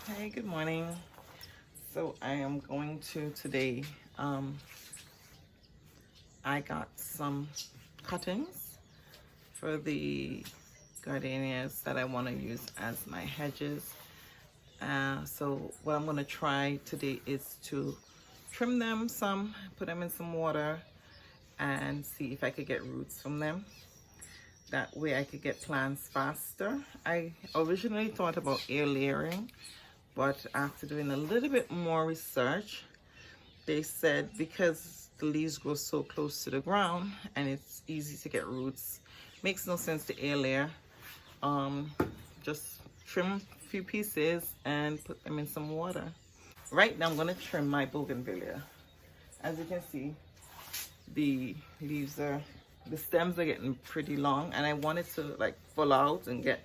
Hey, good morning. So I am going to today, I got some cuttings for the gardenias that I want to use as my hedges. So what I'm going to try today is to trim them some, put them in some water, and see if I could get roots from them. That way I could get plants faster. I originally thought about air layering, but after doing a little bit more research, they said because the leaves grow so close to the ground and it's easy to get roots, makes no sense to air layer. Just trim a few pieces and put them in some water. Right now I'm going to trim my bougainvillea. As you can see, the the stems are getting pretty long, and I want it to like fall out and get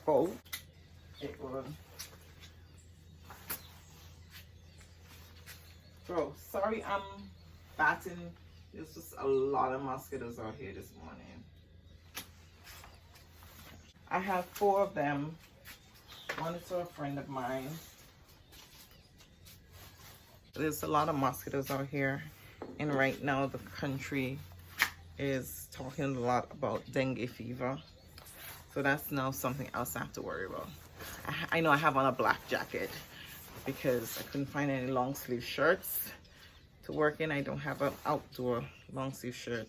full. It will. Bro, sorry I'm batting. There's just a lot of mosquitoes out here this morning. I have 4 of them. One is to a friend of mine. There's a lot of mosquitoes out here, and right now the country is talking a lot about dengue fever. So that's now something else I have to worry about. I know I have on a black jacket because I couldn't find any long sleeve shirts to work in. I don't have an outdoor long sleeve shirt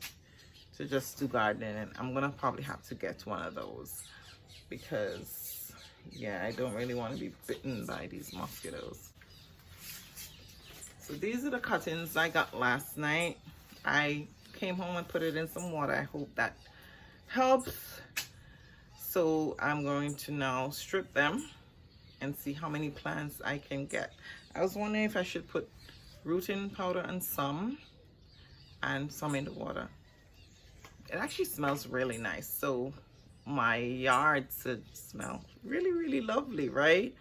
to just do gardening, and I'm gonna probably have to get one of those because yeah, I don't really want to be bitten by these mosquitoes. So these are the cuttings I got last night. I came home and put it in some water. I hope that helps. So I'm going to now strip them and see how many plants I can get. I was wondering if I should put rooting powder on some and some in the water. It actually smells really nice. So my yard should smell really, really lovely, right?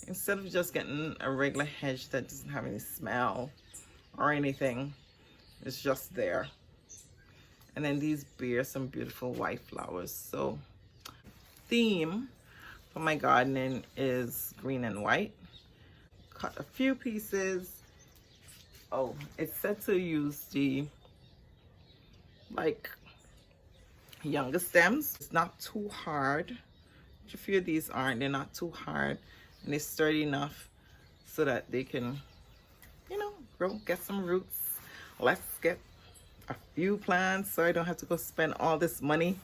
Instead of just getting a regular hedge that doesn't have any smell or anything, it's just there. And then these bear some beautiful white flowers. So theme for my gardening is green and white. Cut a few pieces. Oh, it's said to use the like younger stems. It's not too hard. A few of these aren't. They're not too hard, and they're sturdy enough so that they can, grow, get some roots. Let's get a few plants so I don't have to go spend all this money.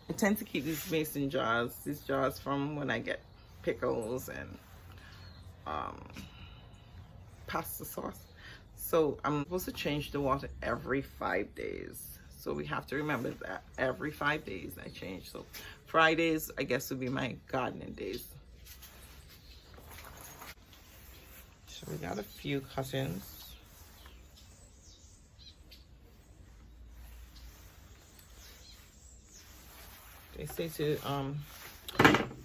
I tend to keep these mason jars, these jars from when I get pickles and pasta sauce. So I'm supposed to change the water every 5 days. So we have to remember that every 5 days I change. So Fridays, I guess, would be my gardening days. So we got a few cuttings. They say to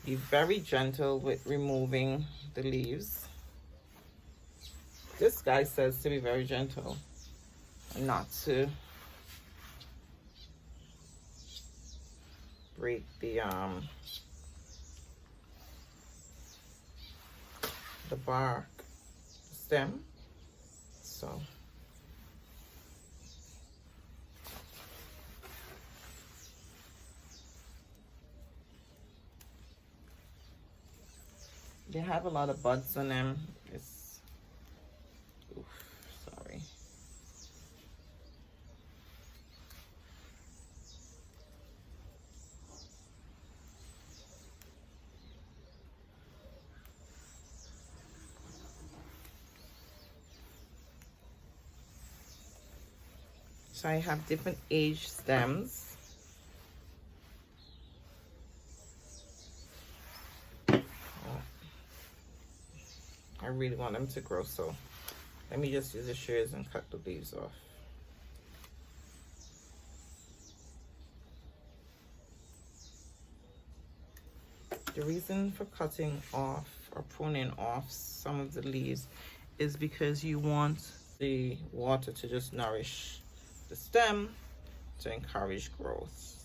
be very gentle with removing the leaves. This guy says to be very gentle and not to break the bark, the stem. So they have a lot of buds on them. Sorry. So I have different age stems. I really want them to grow, so let me just use the shears and cut the leaves off. The reason for cutting off or pruning off some of the leaves is because you want the water to just nourish the stem to encourage growth.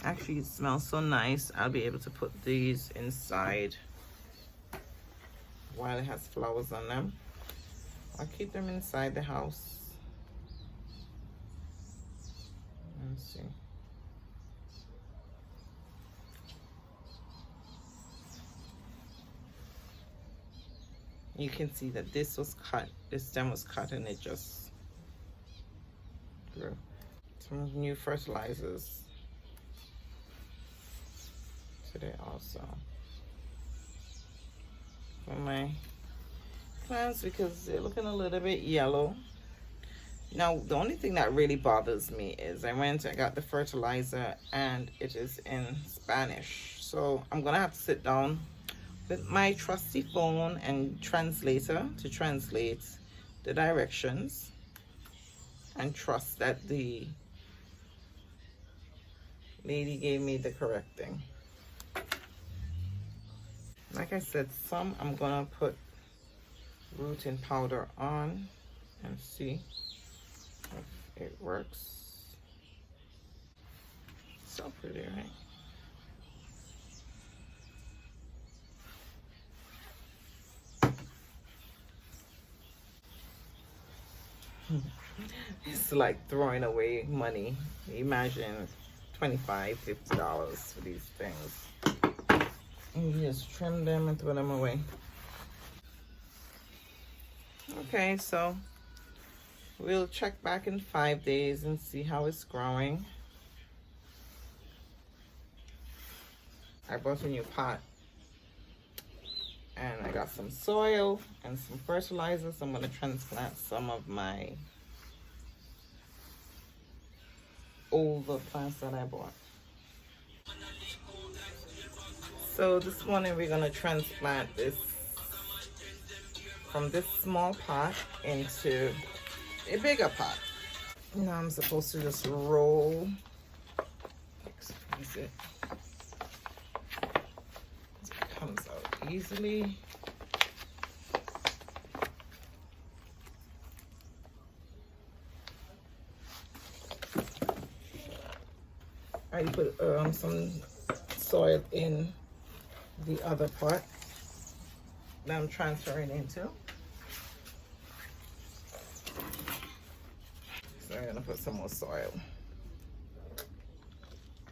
Actually, it smells so nice. I'll be able to put these inside while it has flowers on them. I'll keep them inside the house. Let's see. You can see that this was cut, this stem was cut, and it just grew. Some new fertilizers today also for my plants because they're looking a little bit yellow. Now, the only thing that really bothers me is I got the fertilizer and it is in Spanish. So I'm gonna have to sit down with my trusty phone and translator to translate the directions and trust that the lady gave me the correct thing. Like I said, some I'm gonna put rooting powder on and see if it works. So pretty, right? It's like throwing away money. Imagine $25, $50 for these things. And you just trim them and throw them away. Okay, so we'll check back in 5 days and see how it's growing. I bought a new pot and I got some soil and some fertilizers. I'm going to transplant some of my older plants that I bought. So this morning we're going to transplant this from this small pot into a bigger pot. Now I'm supposed to just roll, squeeze it. It comes out easily. I put some soil in the other pot that I'm transferring into. So I'm gonna put some more soil.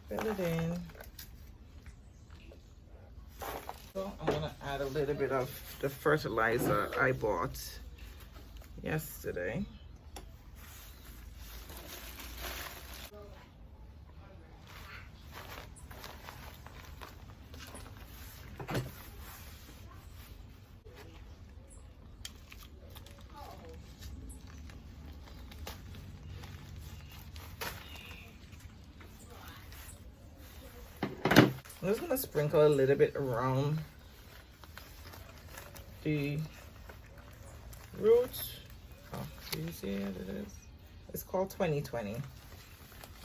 Fill it in. So I'm gonna add a little bit of the fertilizer I bought yesterday. I'm just going to sprinkle a little bit around the roots. Oh, do you see what it is? It's called 2020.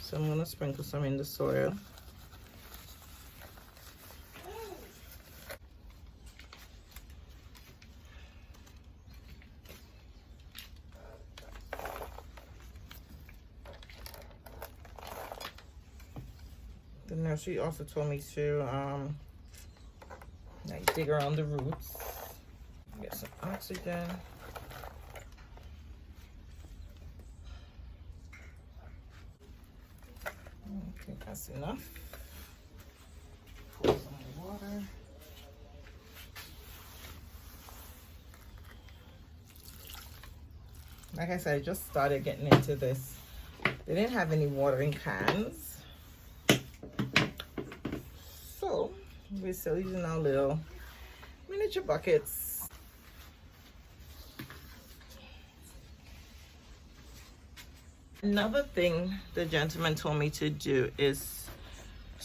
So I'm going to sprinkle some in the soil. The nursery also told me to like dig around the roots, get some oxygen. Okay, that's enough. Pour some water. Like I said, I just started getting into this. They didn't have any watering cans. We're still using our little miniature buckets. Another thing the gentleman told me to do is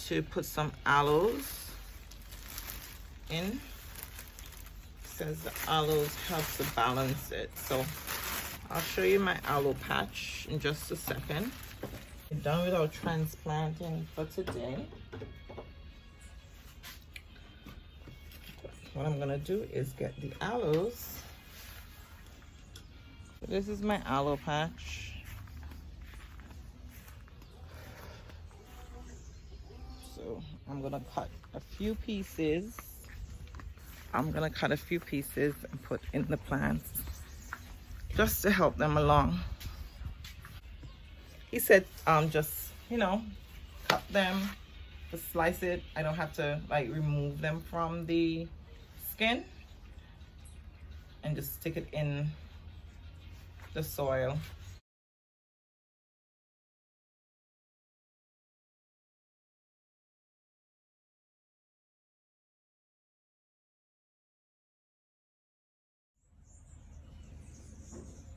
to put some aloes in. It says the aloes helps to balance it. So I'll show you my aloe patch in just a second. We're done with our transplanting for today. What I'm gonna do is get the aloes. So this is my aloe patch. gonna cut a few pieces. I'm gonna cut a few pieces and put in the plants just to help them along. He said just, you know, cut them, just slice it. I don't have to like remove them from the skin, and just stick it in the soil.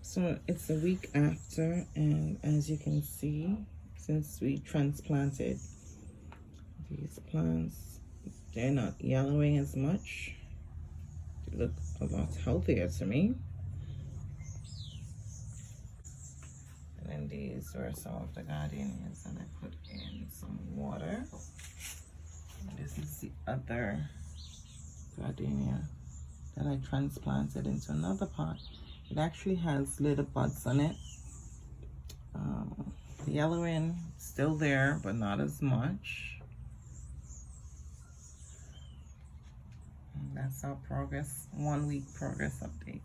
So it's a week after, and as you can see, since we transplanted these plants, they're not yellowing as much. They look a lot healthier to me. And then these were some of the gardenias that I put in some water. And this is the other gardenia that I transplanted into another pot. It actually has little buds on it. The yellowing still there, but not as much. And that's our progress, 1 week progress update.